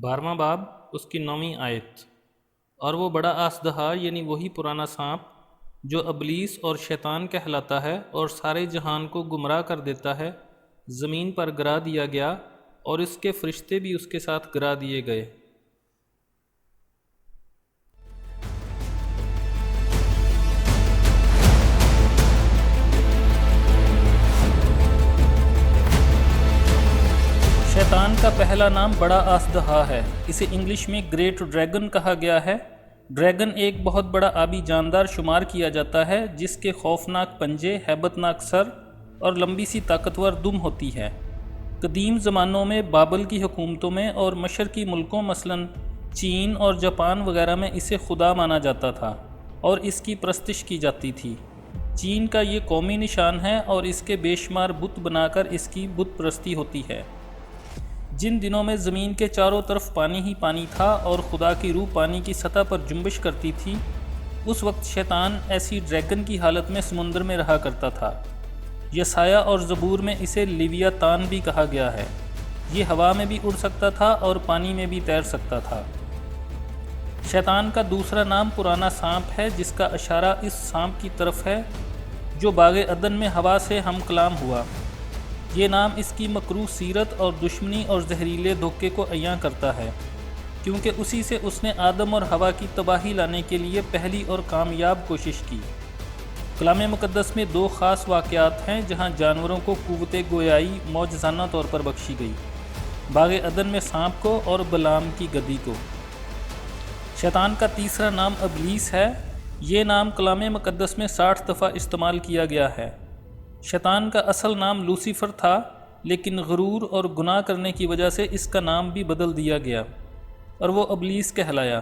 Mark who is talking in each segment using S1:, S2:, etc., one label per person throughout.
S1: 12واں باب اس کی 9ویں آیت۔ اور وہ بڑا آسدہا یعنی وہی پرانا سانپ جو ابلیس اور شیطان کہلاتا ہے اور سارے جہان کو گمراہ کر دیتا ہے، زمین پر گرا دیا گیا اور اس کے فرشتے بھی اس کے ساتھ گرا دیے گئے۔ شیطان کا پہلا نام بڑا آسدہا ہے۔ اسے انگلش میں گریٹ ڈریگن کہا گیا ہے۔ ڈریگن ایک بہت بڑا آبی جاندار شمار کیا جاتا ہے جس کے خوفناک پنجے، ہیبت ناک سر اور لمبی سی طاقتور دم ہوتی ہے۔ قدیم زمانوں میں بابل کی حکومتوں میں اور مشرقی ملکوں مثلاً چین اور جاپان وغیرہ میں اسے خدا مانا جاتا تھا اور اس کی پرستش کی جاتی تھی۔ چین کا یہ قومی نشان ہے اور اس کے بے شمار بت بنا کر اس کی بت پرستی ہوتی ہے۔ جن دنوں میں زمین کے چاروں طرف پانی ہی پانی تھا اور خدا کی روح پانی کی سطح پر جنبش کرتی تھی، اس وقت شیطان ایسی ڈریگن کی حالت میں سمندر میں رہا کرتا تھا۔ یسایہ اور زبور میں اسے لیویاتان بھی کہا گیا ہے۔ یہ ہوا میں بھی اڑ سکتا تھا اور پانی میں بھی تیر سکتا تھا۔ شیطان کا دوسرا نام پرانا سانپ ہے، جس کا اشارہ اس سانپ کی طرف ہے جو باغ عدن میں ہوا سے ہم کلام ہوا۔ یہ نام اس کی مکروہ سیرت اور دشمنی اور زہریلے دھوکے کو عیاں کرتا ہے، کیونکہ اسی سے اس نے آدم اور حوا کی تباہی لانے کے لیے پہلی اور کامیاب کوشش کی۔ کلام مقدس میں دو خاص واقعات ہیں جہاں جانوروں کو قوت گویائی معجزانہ طور پر بخشی گئی: باغ عدن میں سانپ کو اور بلعام کی گدھی کو۔ شیطان کا تیسرا نام ابلیس ہے۔ یہ نام کلام مقدس میں 60 دفعہ استعمال کیا گیا ہے۔ شیطان کا اصل نام لوسیفر تھا، لیکن غرور اور گناہ کرنے کی وجہ سے اس کا نام بھی بدل دیا گیا اور وہ ابلیس کہلایا۔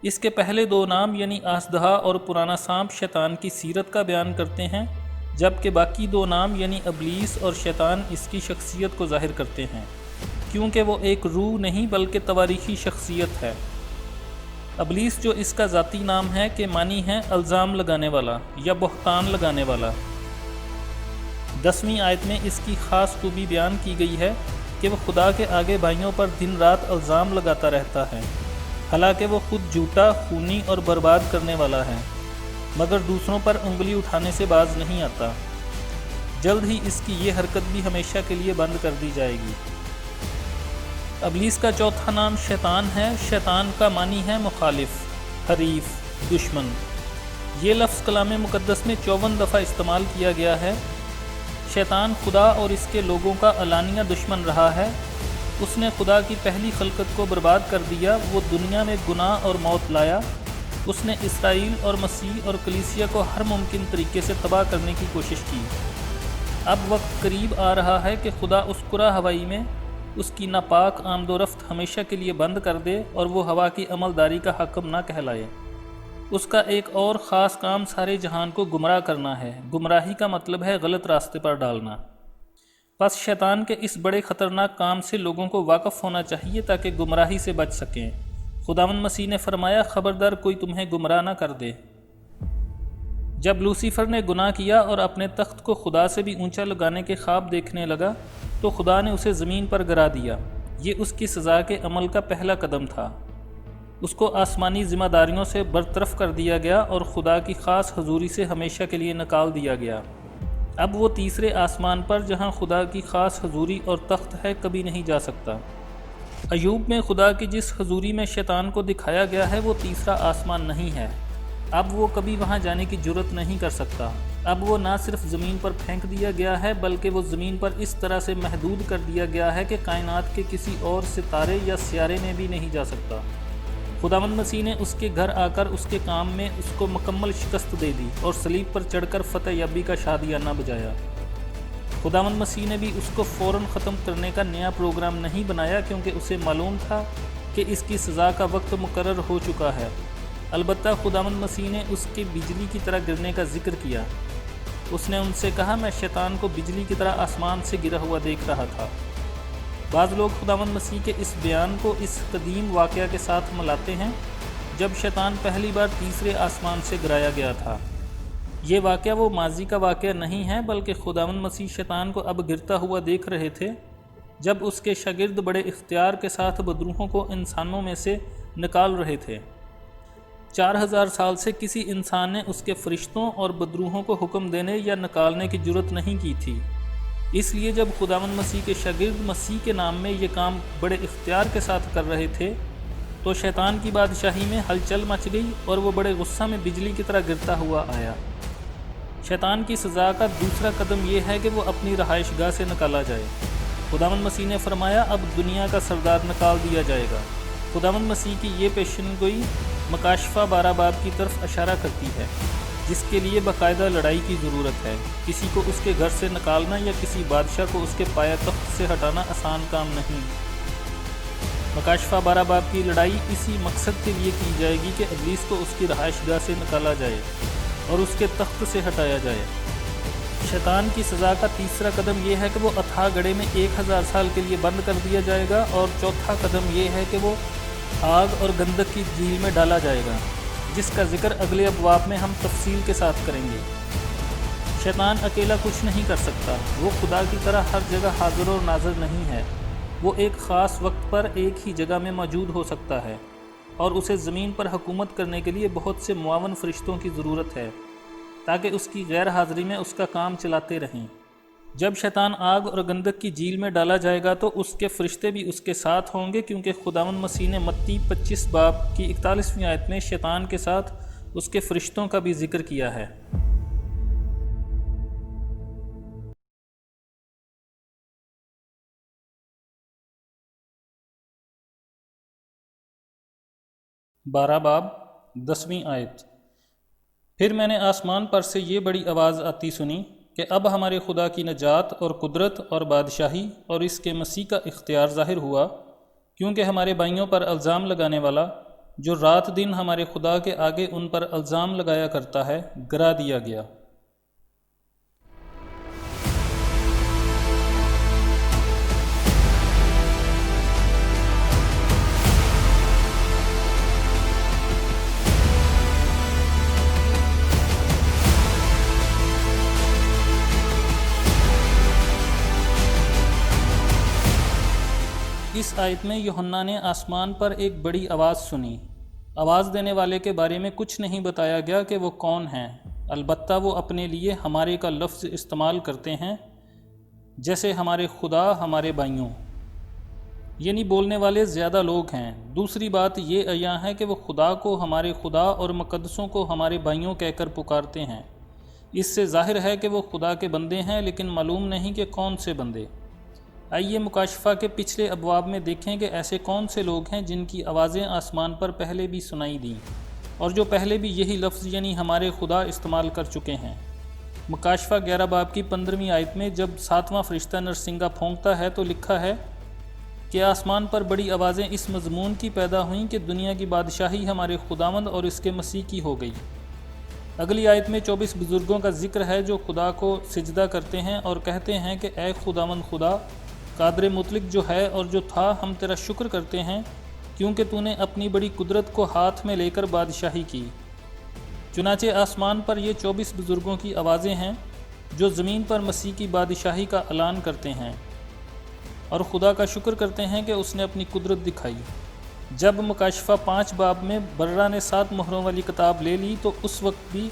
S1: اس کے پہلے دو نام یعنی آسدہا اور پرانا سانپ شیطان کی سیرت کا بیان کرتے ہیں، جبکہ باقی دو نام یعنی ابلیس اور شیطان اس کی شخصیت کو ظاہر کرتے ہیں، کیونکہ وہ ایک روح نہیں بلکہ تواریخی شخصیت ہے۔ ابلیس جو اس کا ذاتی نام ہے کہ معنی ہے الزام لگانے والا یا بہتان لگانے والا۔ 10ویں آیت میں اس کی خاص خوبی بیان کی گئی ہے کہ وہ خدا کے آگے بھائیوں پر دن رات الزام لگاتا رہتا ہے، حالانکہ وہ خود جھوٹا، خونی اور برباد کرنے والا ہے، مگر دوسروں پر انگلی اٹھانے سے باز نہیں آتا۔ جلد ہی اس کی یہ حرکت بھی ہمیشہ کے لیے بند کر دی جائے گی۔ ابلیس کا چوتھا نام شیطان ہے۔ شیطان کا معنی ہے مخالف، حریف، دشمن۔ یہ لفظ کلام مقدس میں 54 دفعہ استعمال کیا گیا ہے۔ شیطان خدا اور اس کے لوگوں کا علانیہ دشمن رہا ہے۔ اس نے خدا کی پہلی خلقت کو برباد کر دیا، وہ دنیا میں گناہ اور موت لایا۔ اس نے اسرائیل اور مسیح اور کلیسیا کو ہر ممکن طریقے سے تباہ کرنے کی کوشش کی۔ اب وقت قریب آ رہا ہے کہ خدا اس کرہ ہوائی میں اس کی ناپاک آمد و رفت ہمیشہ کے لیے بند کر دے اور وہ ہوا کی عملداری کا حاکم نہ کہلائے۔ اس کا ایک اور خاص کام سارے جہان کو گمراہ کرنا ہے۔ گمراہی کا مطلب ہے غلط راستے پر ڈالنا۔ پس شیطان کے اس بڑے خطرناک کام سے لوگوں کو واقف ہونا چاہیے تاکہ گمراہی سے بچ سکیں۔ خداوند مسیح نے فرمایا، خبردار کوئی تمہیں گمراہ نہ کر دے۔ جب لوسیفر نے گناہ کیا اور اپنے تخت کو خدا سے بھی اونچا لگانے کے خواب دیکھنے لگا تو خدا نے اسے زمین پر گرا دیا۔ یہ اس کی سزا کے عمل کا پہلا قدم تھا۔ اس کو آسمانی ذمہ داریوں سے برطرف کر دیا گیا اور خدا کی خاص حضوری سے ہمیشہ کے لیے نکال دیا گیا۔ اب وہ تیسرے آسمان پر جہاں خدا کی خاص حضوری اور تخت ہے کبھی نہیں جا سکتا۔ ایوب میں خدا کی جس حضوری میں شیطان کو دکھایا گیا ہے وہ تیسرا آسمان نہیں ہے۔ اب وہ کبھی وہاں جانے کی جرت نہیں کر سکتا۔ اب وہ نہ صرف زمین پر پھینک دیا گیا ہے بلکہ وہ زمین پر اس طرح سے محدود کر دیا گیا ہے کہ کائنات کے کسی اور ستارے یا سیارے میں بھی نہیں جا سکتا۔ خداوند مسیح نے اس کے گھر آ کر اس کے کام میں اس کو مکمل شکست دے دی اور صلیب پر چڑھ کر فتح یابی کا شادیانہ بجایا۔ خداوند مسیح نے بھی اس کو فوراً ختم کرنے کا نیا پروگرام نہیں بنایا، کیونکہ اسے معلوم تھا کہ اس کی سزا کا وقت مقرر ہو چکا ہے۔ البتہ خداوند مسیح نے اس کے بجلی کی طرح گرنے کا ذکر کیا۔ اس نے ان سے کہا، میں شیطان کو بجلی کی طرح آسمان سے گرا ہوا دیکھ رہا تھا۔ بعض لوگ خداوند مسیح کے اس بیان کو اس قدیم واقعہ کے ساتھ ملاتے ہیں جب شیطان پہلی بار تیسرے آسمان سے گرایا گیا تھا۔ یہ واقعہ وہ ماضی کا واقعہ نہیں ہے بلکہ خداوند مسیح شیطان کو اب گرتا ہوا دیکھ رہے تھے جب اس کے شاگرد بڑے اختیار کے ساتھ بدروحوں کو انسانوں میں سے نکال رہے تھے۔ 4000 سال سے کسی انسان نے اس کے فرشتوں اور بدروحوں کو حکم دینے یا نکالنے کی جرت نہیں کی تھی۔ اس لیے جب خداوند مسیح کے شاگرد مسیح کے نام میں یہ کام بڑے اختیار کے ساتھ کر رہے تھے تو شیطان کی بادشاہی میں ہلچل مچ گئی اور وہ بڑے غصہ میں بجلی کی طرح گرتا ہوا آیا۔ شیطان کی سزا کا دوسرا قدم یہ ہے کہ وہ اپنی رہائش گاہ سے نکالا جائے۔ خداوند مسیح نے فرمایا اب دنیا کا سردار نکال دیا جائے گا۔ خداوند مسیح کی یہ پیشن گوئی مکاشفہ 12 باب کی طرف اشارہ کرتی ہے، جس کے لیے باقاعدہ لڑائی کی ضرورت ہے۔ کسی کو اس کے گھر سے نکالنا یا کسی بادشاہ کو اس کے پایہ تخت سے ہٹانا آسان کام نہیں۔ مکاشفہ 12 باب کی لڑائی اسی مقصد کے لیے کی جائے گی کہ ابلیس کو اس کی رہائش گاہ سے نکالا جائے اور اس کے تخت سے ہٹایا جائے۔ شیطان کی سزا کا تیسرا قدم یہ ہے کہ وہ اتھاہ گڑھے میں 1000 سال کے لیے بند کر دیا جائے گا، اور چوتھا قدم یہ ہے کہ وہ آگ اور گندک کی جھیل میں ڈالا جائے گا، جس کا ذکر اگلے ابواب میں ہم تفصیل کے ساتھ کریں گے۔ شیطان اکیلا کچھ نہیں کر سکتا، وہ خدا کی طرح ہر جگہ حاضر اور ناظر نہیں ہے۔ وہ ایک خاص وقت پر ایک ہی جگہ میں موجود ہو سکتا ہے، اور اسے زمین پر حکومت کرنے کے لیے بہت سے معاون فرشتوں کی ضرورت ہے تاکہ اس کی غیر حاضری میں اس کا کام چلاتے رہیں۔ جب شیطان آگ اور گندک کی جھیل میں ڈالا جائے گا تو اس کے فرشتے بھی اس کے ساتھ ہوں گے، کیونکہ خداوند مسیح نے متی 25 باب کی 41ویں آیت میں شیطان کے ساتھ اس کے فرشتوں کا بھی ذکر کیا ہے۔ بارہ باب 10ویں آیت۔ پھر میں نے آسمان پر سے یہ بڑی آواز آتی سنی کہ اب ہمارے خدا کی نجات اور قدرت اور بادشاہی اور اس کے مسیح کا اختیار ظاہر ہوا، کیونکہ ہمارے بھائیوں پر الزام لگانے والا، جو رات دن ہمارے خدا کے آگے ان پر الزام لگایا کرتا ہے، گرا دیا گیا۔ اس آیت میں یوحنا نے آسمان پر ایک بڑی آواز سنی۔ آواز دینے والے کے بارے میں کچھ نہیں بتایا گیا کہ وہ کون ہیں، البتہ وہ اپنے لیے ہمارے کا لفظ استعمال کرتے ہیں، جیسے ہمارے خدا ہمارے بھائیوں، یعنی بولنے والے زیادہ لوگ ہیں۔ دوسری بات یہ عیاں ہے کہ وہ خدا کو ہمارے خدا اور مقدسوں کو ہمارے بھائیوں کہہ کر پکارتے ہیں۔ اس سے ظاہر ہے کہ وہ خدا کے بندے ہیں، لیکن معلوم نہیں کہ کون سے بندے۔ آئیے مکاشفہ کے پچھلے ابواب میں دیکھیں کہ ایسے کون سے لوگ ہیں جن کی آوازیں آسمان پر پہلے بھی سنائی دیں، اور جو پہلے بھی یہی لفظ یعنی ہمارے خدا استعمال کر چکے ہیں۔ مکاشفہ 11 باب کی 15ویں آیت میں جب 7واں فرشتہ نرسنگا پھونکتا ہے تو لکھا ہے کہ آسمان پر بڑی آوازیں اس مضمون کی پیدا ہوئیں کہ دنیا کی بادشاہی ہمارے خداوند اور اس کے مسیح کی ہو گئی۔ اگلی آیت میں 24 بزرگوں کا ذکر ہے جو خدا کو سجدہ کرتے ہیں اور کہتے ہیں کہ اے خداوند خدا قادر مطلق جو ہے اور جو تھا، ہم تیرا شکر کرتے ہیں کیونکہ تو نے اپنی بڑی قدرت کو ہاتھ میں لے کر بادشاہی کی۔ چنانچہ آسمان پر یہ 24 بزرگوں کی آوازیں ہیں جو زمین پر مسیح کی بادشاہی کا اعلان کرتے ہیں اور خدا کا شکر کرتے ہیں کہ اس نے اپنی قدرت دکھائی۔ جب مکاشفہ 5 باب میں برہ نے 7 مہروں والی کتاب لے لی تو اس وقت بھی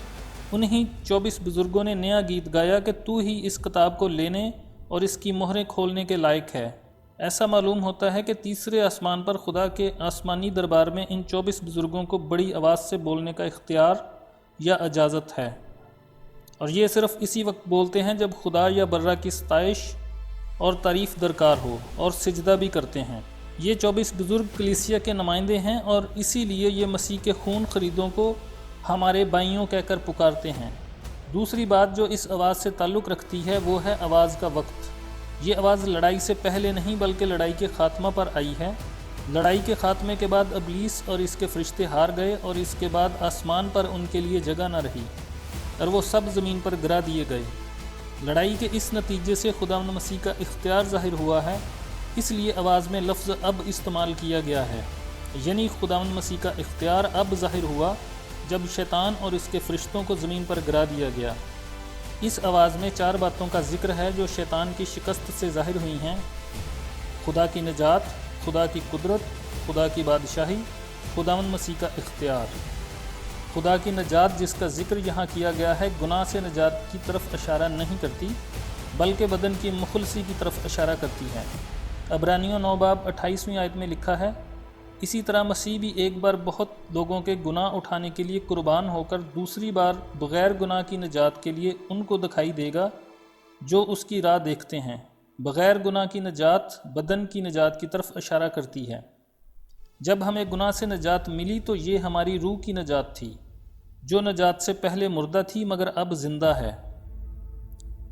S1: انہی 24 بزرگوں نے نیا گیت گایا کہ تو ہی اس کتاب کو لینے اور اس کی مہریں کھولنے کے لائق ہے۔ ایسا معلوم ہوتا ہے کہ تیسرے آسمان پر خدا کے آسمانی دربار میں ان 24 بزرگوں کو بڑی آواز سے بولنے کا اختیار یا اجازت ہے، اور یہ صرف اسی وقت بولتے ہیں جب خدا یا برہ کی ستائش اور تعریف درکار ہو، اور سجدہ بھی کرتے ہیں۔ یہ 24 بزرگ کلیسیا کے نمائندے ہیں، اور اسی لیے یہ مسیح کے خون خریدوں کو ہمارے بھائیوں کہہ کر پکارتے ہیں۔ دوسری بات جو اس آواز سے تعلق رکھتی ہے وہ ہے آواز کا وقت۔ یہ آواز لڑائی سے پہلے نہیں بلکہ لڑائی کے خاتمہ پر آئی ہے۔ لڑائی کے خاتمے کے بعد ابلیس اور اس کے فرشتے ہار گئے، اور اس کے بعد آسمان پر ان کے لیے جگہ نہ رہی، اور وہ سب زمین پر گرا دیے گئے۔ لڑائی کے اس نتیجے سے خداوند مسیح کا اختیار ظاہر ہوا ہے، اس لیے آواز میں لفظ اب استعمال کیا گیا ہے، یعنی خداوند مسیح کا اختیار اب ظاہر ہوا جب شیطان اور اس کے فرشتوں کو زمین پر گرا دیا گیا۔ اس آواز میں 4 باتوں کا ذکر ہے جو شیطان کی شکست سے ظاہر ہوئی ہیں۔ خدا کی نجات، خدا کی قدرت، خدا کی بادشاہی، خداوند مسیح کا اختیار۔ خدا کی نجات جس کا ذکر یہاں کیا گیا ہے گناہ سے نجات کی طرف اشارہ نہیں کرتی بلکہ بدن کی مخلصی کی طرف اشارہ کرتی ہے۔ عبرانیوں 9 باب 28ویں آیت میں لکھا ہے، اسی طرح مسیح بھی ایک بار بہت لوگوں کے گناہ اٹھانے کے لیے قربان ہو کر دوسری بار بغیر گناہ کی نجات کے لیے ان کو دکھائی دے گا جو اس کی راہ دیکھتے ہیں۔ بغیر گناہ کی نجات بدن کی نجات کی طرف اشارہ کرتی ہے۔ جب ہمیں گناہ سے نجات ملی تو یہ ہماری روح کی نجات تھی، جو نجات سے پہلے مردہ تھی مگر اب زندہ ہے۔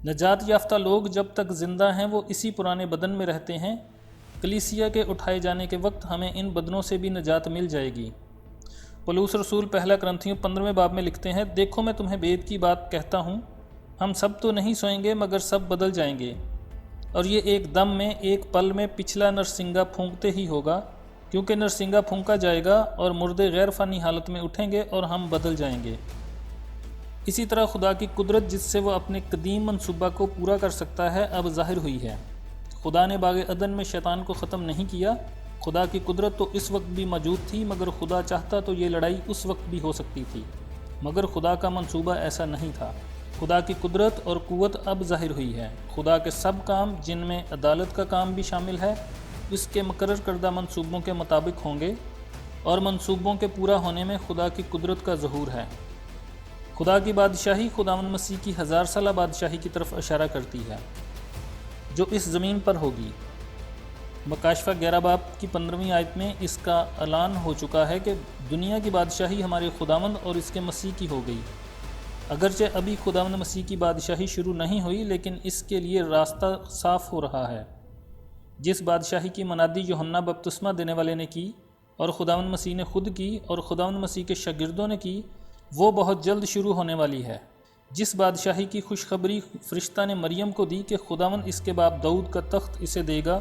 S1: نجات یافتہ لوگ جب تک زندہ ہیں وہ اسی پرانے بدن میں رہتے ہیں۔ کلیسیا کے اٹھائے جانے کے وقت ہمیں ان بدنوں سے بھی نجات مل جائے گی۔ پولس رسول پہلا کرنتھیوں 15ویں باب میں لکھتے ہیں، دیکھو میں تمہیں بید کی بات کہتا ہوں، ہم سب تو نہیں سوئیں گے مگر سب بدل جائیں گے، اور یہ ایک دم میں ایک پل میں پچھلا نرسنگا پھونکتے ہی ہوگا، کیونکہ نرسنگا پھونکا جائے گا اور مردے غیر فانی حالت میں اٹھیں گے اور ہم بدل جائیں گے۔ اسی طرح خدا کی قدرت جس سے وہ اپنے قدیم منصوبہ کو پورا کر سکتا ہے اب ظاہر ہوئی ہے۔ خدا نے باغ عدن میں شیطان کو ختم نہیں کیا۔ خدا کی قدرت تو اس وقت بھی موجود تھی، مگر خدا چاہتا تو یہ لڑائی اس وقت بھی ہو سکتی تھی، مگر خدا کا منصوبہ ایسا نہیں تھا۔ خدا کی قدرت اور قوت اب ظاہر ہوئی ہے۔ خدا کے سب کام جن میں عدالت کا کام بھی شامل ہے اس کے مقرر کردہ منصوبوں کے مطابق ہوں گے، اور منصوبوں کے پورا ہونے میں خدا کی قدرت کا ظہور ہے۔ خدا کی بادشاہی خداوند مسیح کی 1000 سالہ بادشاہی کی طرف اشارہ کرتی ہے جو اس زمین پر ہوگی۔ مکاشفہ 11 باب کی 15ویں آیت میں اس کا اعلان ہو چکا ہے کہ دنیا کی بادشاہی ہمارے خداوند اور اس کے مسیح کی ہو گئی۔ اگرچہ ابھی خداوند مسیح کی بادشاہی شروع نہیں ہوئی لیکن اس کے لیے راستہ صاف ہو رہا ہے۔ جس بادشاہی کی منادی یوحنا بپتسمہ دینے والے نے کی اور خداوند مسیح نے خود کی اور خداوند مسیح کے شاگردوں نے کی، وہ بہت جلد شروع ہونے والی ہے۔ جس بادشاہی کی خوشخبری فرشتہ نے مریم کو دی کہ خداوند اس کے باپ داؤد کا تخت اسے دے گا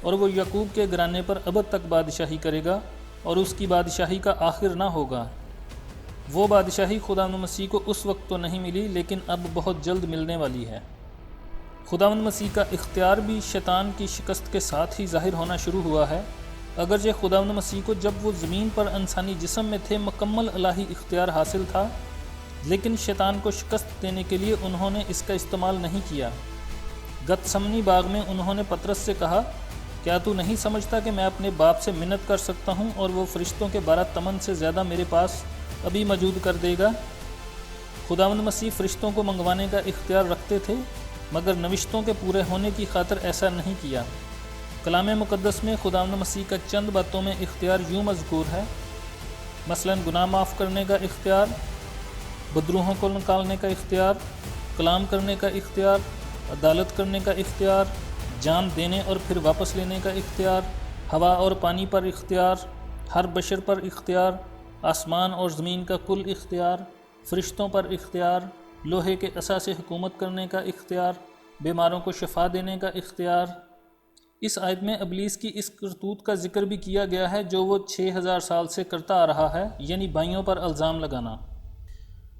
S1: اور وہ یعقوب کے گھرانے پر ابد تک بادشاہی کرے گا اور اس کی بادشاہی کا آخر نہ ہوگا، وہ بادشاہی خداوند مسیح کو اس وقت تو نہیں ملی لیکن اب بہت جلد ملنے والی ہے۔ خداوند مسیح کا اختیار بھی شیطان کی شکست کے ساتھ ہی ظاہر ہونا شروع ہوا ہے۔ اگرچہ خداوند مسیح کو جب وہ زمین پر انسانی جسم میں تھے مکمل الہی اختیار حاصل تھا، لیکن شیطان کو شکست دینے کے لیے انہوں نے اس کا استعمال نہیں کیا۔ گتسمنی باغ میں انہوں نے پطرس سے کہا، کیا تو نہیں سمجھتا کہ میں اپنے باپ سے منت کر سکتا ہوں اور وہ فرشتوں کے 12 تمن سے زیادہ میرے پاس ابھی موجود کر دے گا؟ خداوند مسیح فرشتوں کو منگوانے کا اختیار رکھتے تھے مگر نوشتوں کے پورے ہونے کی خاطر ایسا نہیں کیا۔ کلام مقدس میں خداوند مسیح کا چند باتوں میں اختیار یوں مذکور ہے، مثلا گناہ معاف کرنے کا اختیار، بدروحوں کو نکالنے کا اختیار، کلام کرنے کا اختیار، عدالت کرنے کا اختیار، جان دینے اور پھر واپس لینے کا اختیار، ہوا اور پانی پر اختیار، ہر بشر پر اختیار، آسمان اور زمین کا کل اختیار، فرشتوں پر اختیار، لوہے کے عصا سے حکومت کرنے کا اختیار، بیماروں کو شفا دینے کا اختیار۔ اس آیت میں ابلیس کی اس کرتوت کا ذکر بھی کیا گیا ہے جو وہ 6000 سال سے کرتا آ رہا ہے، یعنی بھائیوں پر الزام لگانا۔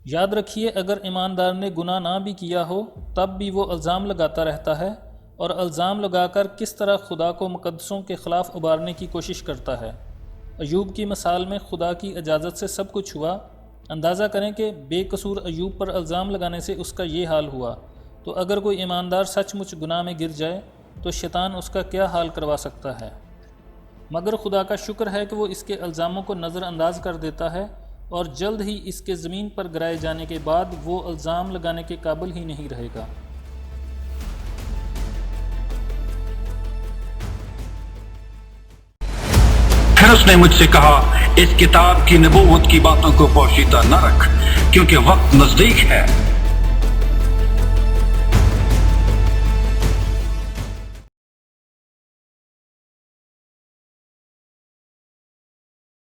S1: یاد رکھیے اگر ایماندار نے گناہ نہ بھی کیا ہو تب بھی وہ الزام لگاتا رہتا ہے اور الزام لگا کر کس طرح خدا کو مقدسوں کے خلاف ابھارنے کی کوشش کرتا ہے۔ ایوب کی مثال میں خدا کی اجازت سے سب کچھ ہوا۔ اندازہ کریں کہ بے قصور ایوب پر الزام لگانے سے اس کا یہ حال ہوا، تو اگر کوئی ایماندار سچ مچ گناہ میں گر جائے تو شیطان اس کا کیا حال کروا سکتا ہے؟ مگر خدا کا شکر ہے کہ وہ اس کے الزاموں کو نظر انداز کر دیتا ہے اور جلد ہی اس کے زمین پر گرائے جانے کے بعد وہ الزام لگانے کے قابل ہی نہیں رہے گا۔
S2: پھر اس نے مجھ سے کہا، اس کتاب کی نبوت کی باتوں کو پوشیدہ نہ رکھ، کیونکہ وقت نزدیک ہے۔